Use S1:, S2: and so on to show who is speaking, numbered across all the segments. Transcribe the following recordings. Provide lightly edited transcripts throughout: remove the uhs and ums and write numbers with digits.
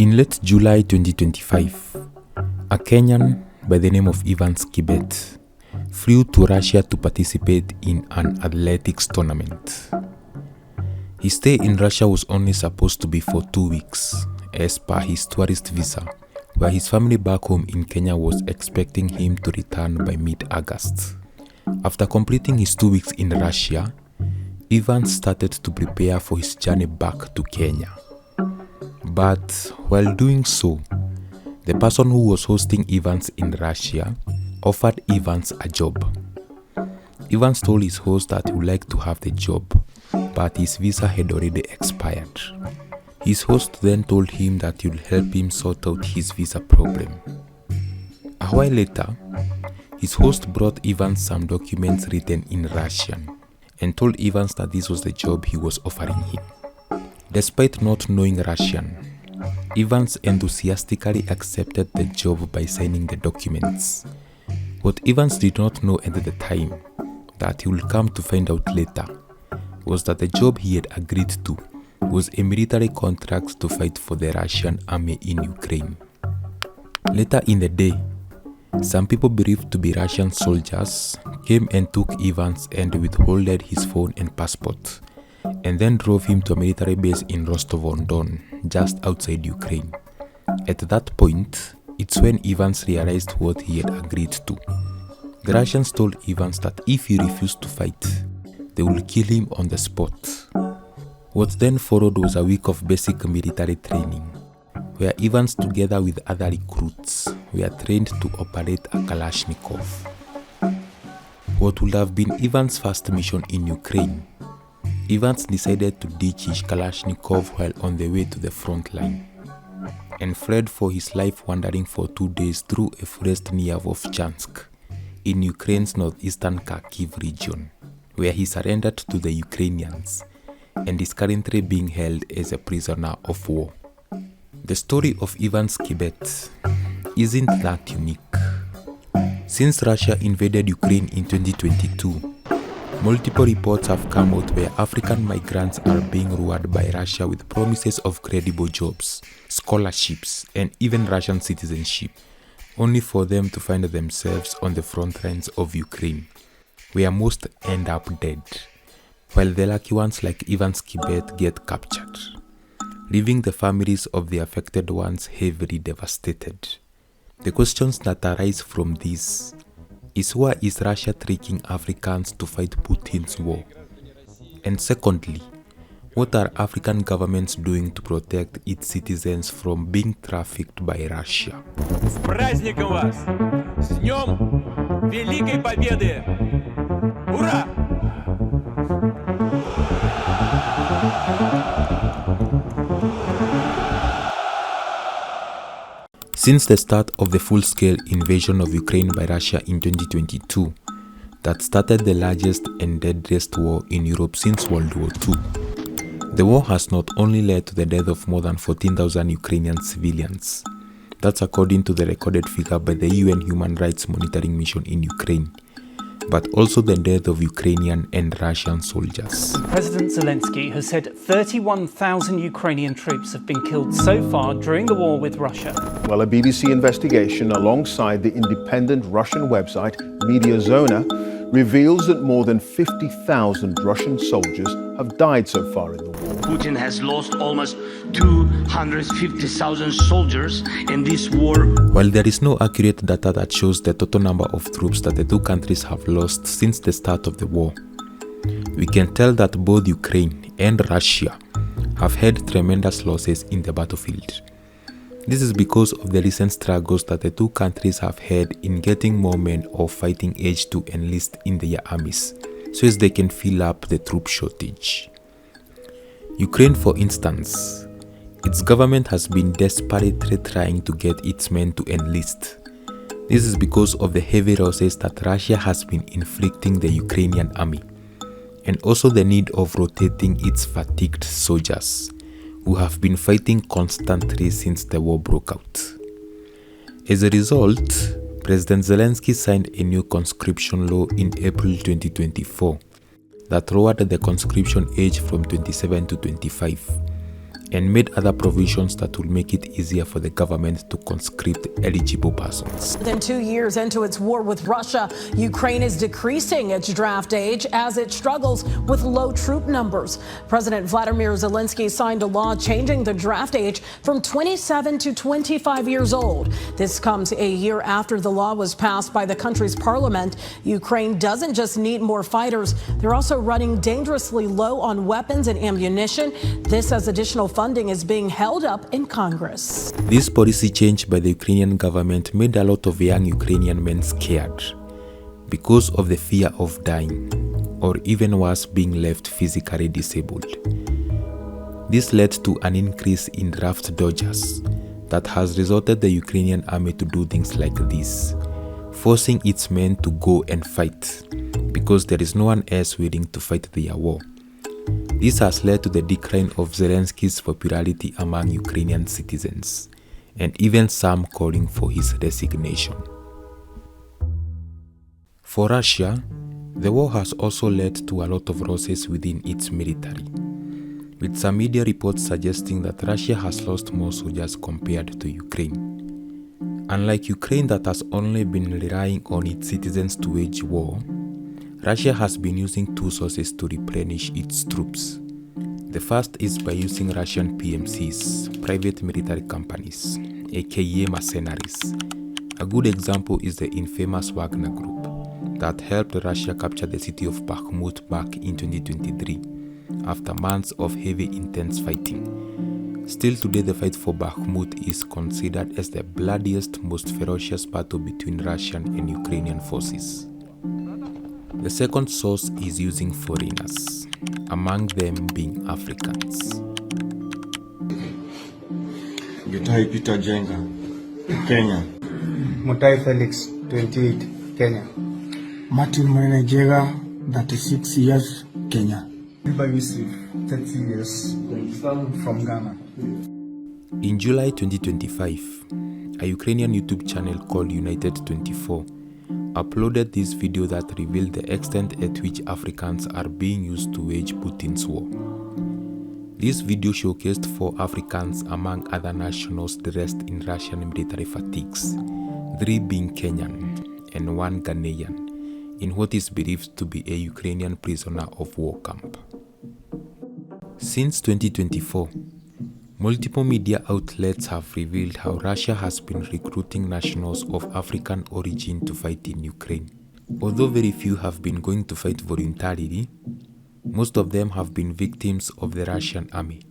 S1: In late July 2025, a Kenyan by the name of Ivan Kibet flew to Russia to participate in an athletics tournament. His stay in Russia was only supposed to be for 2 weeks, as per his tourist visa, where his family back home in Kenya was expecting him to return by mid-August. After completing his 2 weeks in Russia, Ivan started to prepare for his journey back to Kenya. But while doing so, the person who was hosting Evans in Russia offered Evans a job. Evans told his host that he would like to have the job, but his visa had already expired. His host then told him that he would help him sort out his visa problem. A while later, his host brought Evans some documents written in Russian and told Evans that this was the job he was offering him. Despite not knowing Russian, Evans enthusiastically accepted the job by signing the documents. What Evans did not know at the time, that he would come to find out later, was that the job he had agreed to was a military contract to fight for the Russian army in Ukraine. Later in the day, some people believed to be Russian soldiers came and took Evans and withheld his phone and passport, and then drove him to a military base in Rostov-on-Don, just outside Ukraine. At that point, it's when Evans realized what he had agreed to. The Russians told Evans that if he refused to fight, they would kill him on the spot. What then followed was a week of basic military training, where Evans together with other recruits were trained to operate a Kalashnikov. What would have been Evans' first mission in Ukraine, Evans decided to ditch his Kalashnikov while on the way to the front line, and fled for his life, wandering for 2 days through a forest near Vovchansk in Ukraine's northeastern Kharkiv region, where he surrendered to the Ukrainians and is currently being held as a prisoner of war. The story of Ivan Kibet isn't that unique. Since Russia invaded Ukraine in 2022, multiple reports have come out where African migrants are being lured by Russia with promises of credible jobs, scholarships, and even Russian citizenship, only for them to find themselves on the front lines of Ukraine, where most end up dead, while the lucky ones like Ivan Kibet get captured, leaving the families of the affected ones heavily devastated. The questions that arise from this is, why is Russia tricking Africans to fight Putin's war? And secondly, what are African governments doing to protect its citizens from being trafficked by Russia?
S2: С праздником вас! С Днем Великой Победы! Ура!
S1: Since the start of the full-scale invasion of Ukraine by Russia in 2022, that started the largest and deadliest war in Europe since World War II, the war has not only led to the death of more than 14,000 Ukrainian civilians, that's according to the recorded figure by the UN Human Rights Monitoring Mission in Ukraine, but also the death of Ukrainian and Russian soldiers.
S3: President Zelensky has said 31,000 Ukrainian troops have been killed so far during the war with Russia.
S4: Well, a BBC investigation alongside the independent Russian website Mediazona reveals that more than 50,000 Russian soldiers have died so far in the war.
S5: Putin has lost almost 250,000 soldiers in this war.
S1: While there is no accurate data that shows the total number of troops that the two countries have lost since the start of the war, we can tell that both Ukraine and Russia have had tremendous losses in the battlefield. This is because of the recent struggles that the two countries have had in getting more men of fighting age to enlist in their armies, so as they can fill up the troop shortage. Ukraine, for instance, its government has been desperately trying to get its men to enlist. This is because of the heavy losses that Russia has been inflicting the Ukrainian army, and also the need of rotating its fatigued soldiers, who have been fighting constantly since the war broke out. As a result, President Zelensky signed a new conscription law in April 2024 that lowered the conscription age from 27 to 25, and made other provisions that will make it easier for the government to conscript eligible persons.
S6: More than 2 years into its war with Russia, Ukraine is decreasing its draft age as it struggles with low troop numbers. President Vladimir Zelensky signed a law changing the draft age from 27 to 25 years old. This comes a year after the law was passed by the country's parliament. Ukraine doesn't just need more fighters, they're also running dangerously low on weapons and ammunition. This as additional funding is being held up in Congress.
S1: This policy change by the Ukrainian government made a lot of young Ukrainian men scared because of the fear of dying, or even worse, being left physically disabled. This led to an increase in draft dodgers that has resulted the Ukrainian army to do things like this, forcing its men to go and fight because there is no one else willing to fight their war. This has led to the decline of Zelensky's popularity among Ukrainian citizens, and even some calling for his resignation. For Russia, the war has also led to a lot of losses within its military, with some media reports suggesting that Russia has lost more soldiers compared to Ukraine. Unlike Ukraine that has only been relying on its citizens to wage war, Russia has been using two sources to replenish its troops. The first is by using Russian PMCs, private military companies, aka mercenaries. A good example is the infamous Wagner Group that helped Russia capture the city of Bakhmut back in 2023 after months of heavy intense fighting. Still today, the fight for Bakhmut is considered as the bloodiest, most ferocious battle between Russian and Ukrainian forces. The second source is using foreigners, among them being Africans.
S7: Gitai Peter Jenga, Kenya.
S8: Mutai Felix, 28, Kenya.
S9: Martin Menejega, 36 years, Kenya.
S8: Biba Yusuf, 30 years, from Ghana.
S1: In July 2025, a Ukrainian YouTube channel called United 24 uploaded this video that revealed the extent at which Africans are being used to wage Putin's war. This video showcased 4 Africans among other nationals dressed in Russian military fatigues, 3 being Kenyan and 1 Ghanaian, in what is believed to be a Ukrainian prisoner of war camp. Since 2024, multiple media outlets have revealed how Russia has been recruiting nationals of African origin to fight in Ukraine. Although very few have been going to fight voluntarily, most of them have been victims of the Russian army,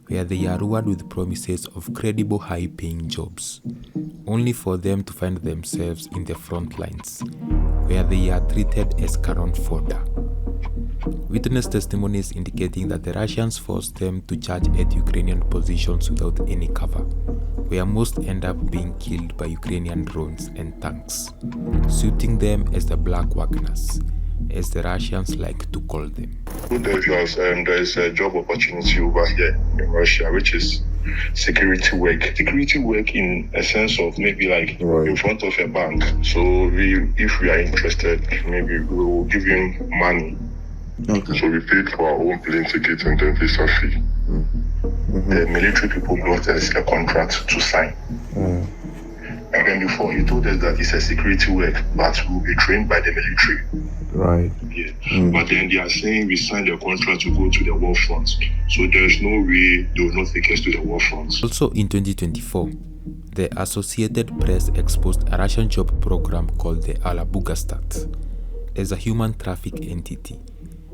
S1: where they are lured with promises of credible high-paying jobs, only for them to find themselves in the front lines, where they are treated as cannon fodder. Witness testimonies indicating that the Russians forced them to charge at Ukrainian positions without any cover, where most end up being killed by Ukrainian drones and tanks, suiting them as the Black Wagners, as the Russians like to call them.
S10: There's a job opportunity over here in Russia, which is security work. Security work in a sense of maybe like in front of a bank. So if we are interested, maybe we will give him money. Okay. So we paid for our own plane ticket and then visa fee. Mm-hmm. The military people got us a contract to sign. And then before he told us that it's a security work, but we'll be trained by the military.
S7: Right.
S10: Yeah. But then they are saying we signed a contract to go to the war front. So there's no way they will not take us to the war front.
S1: Also in 2024, the Associated Press exposed a Russian job program called the Alabugastat as a human traffic entity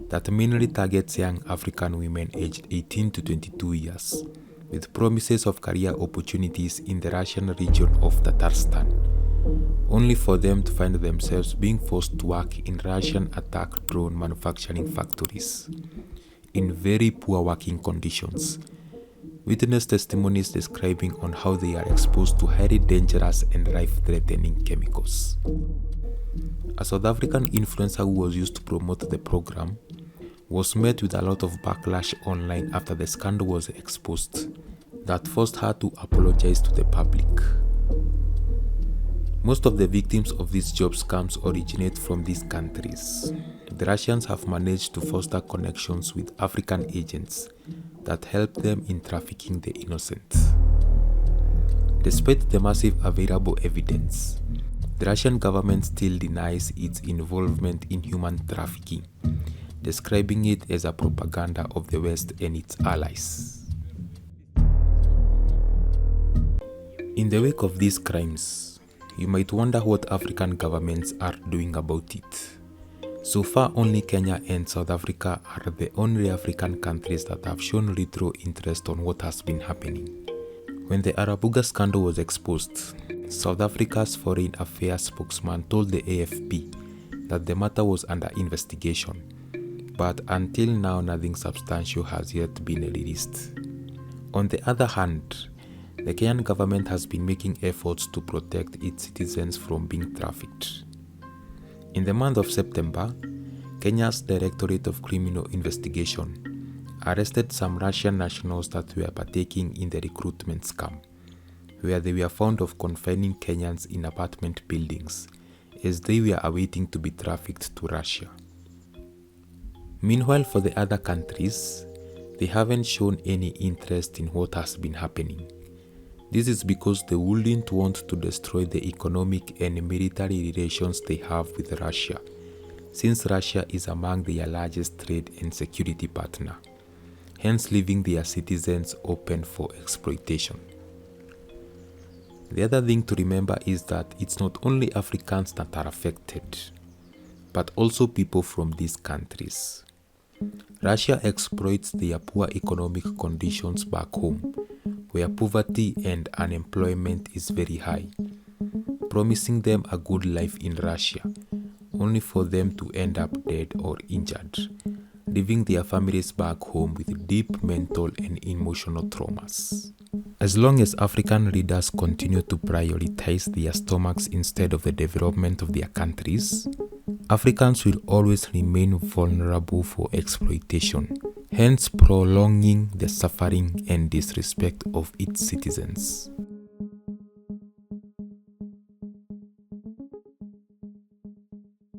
S1: that mainly targets young African women aged 18 to 22 years, with promises of career opportunities in the Russian region of Tatarstan, only for them to find themselves being forced to work in Russian attack drone manufacturing factories, in very poor working conditions. Witness testimonies describing on how they are exposed to highly dangerous and life-threatening chemicals. A South African influencer who was used to promote the program was met with a lot of backlash online after the scandal was exposed that forced her to apologize to the public. Most of the victims of these job scams originate from these countries. The Russians have managed to foster connections with African agents that help them in trafficking the innocent. Despite the massive available evidence, the Russian government still denies its involvement in human trafficking, describing it as a propaganda of the West and its allies. In the wake of these crimes, you might wonder what African governments are doing about it. So far, only Kenya and South Africa are the only African countries that have shown little interest on what has been happening. When the Arabuga scandal was exposed, South Africa's Foreign Affairs spokesman told the AFP that the matter was under investigation, but until now nothing substantial has yet been released. On the other hand, the Kenyan government has been making efforts to protect its citizens from being trafficked. In the month of September, Kenya's Directorate of Criminal Investigation arrested some Russian nationals that were partaking in the recruitment scam, where they were found of confining Kenyans in apartment buildings as they were awaiting to be trafficked to Russia. Meanwhile, for the other countries, they haven't shown any interest in what has been happening. This is because they wouldn't want to destroy the economic and military relations they have with Russia, since Russia is among their largest trade and security partner, hence leaving their citizens open for exploitation. The other thing to remember is that it's not only Africans that are affected, but also people from these countries. Russia exploits their poor economic conditions back home, where poverty and unemployment is very high, promising them a good life in Russia, only for them to end up dead or injured, leaving their families back home with deep mental and emotional traumas. As long as African leaders continue to prioritize their stomachs instead of the development of their countries, Africans will always remain vulnerable for exploitation, hence prolonging the suffering and disrespect of its citizens.